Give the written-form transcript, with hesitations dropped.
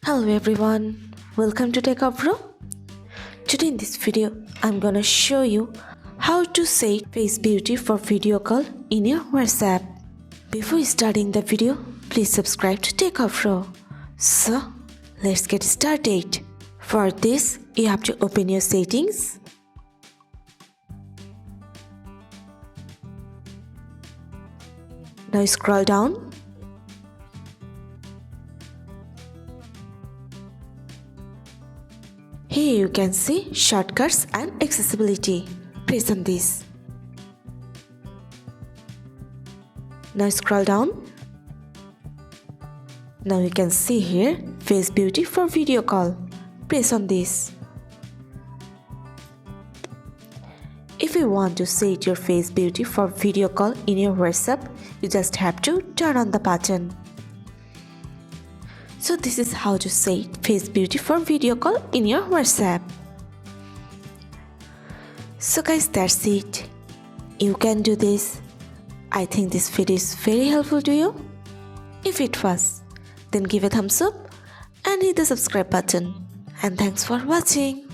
Hello everyone, welcome to Techavro. Today in this video, I'm gonna show you how to set face beauty for video call in your WhatsApp. Before starting the video, please subscribe to Techavro. So, let's get started. For this, you have to open your settings. Now scroll down. Here you can see shortcuts and accessibility. Press on this. Now scroll down. Now you can see here face beauty for video call. Press on this. If you want to set your face beauty for video call in your WhatsApp, you just have to turn on the button. So this is how to set face beauty for video call in your WhatsApp. So guys, that's it. You can do this. I think this video is very helpful to you. If it was, then give a thumbs up and hit the subscribe button. And thanks for watching.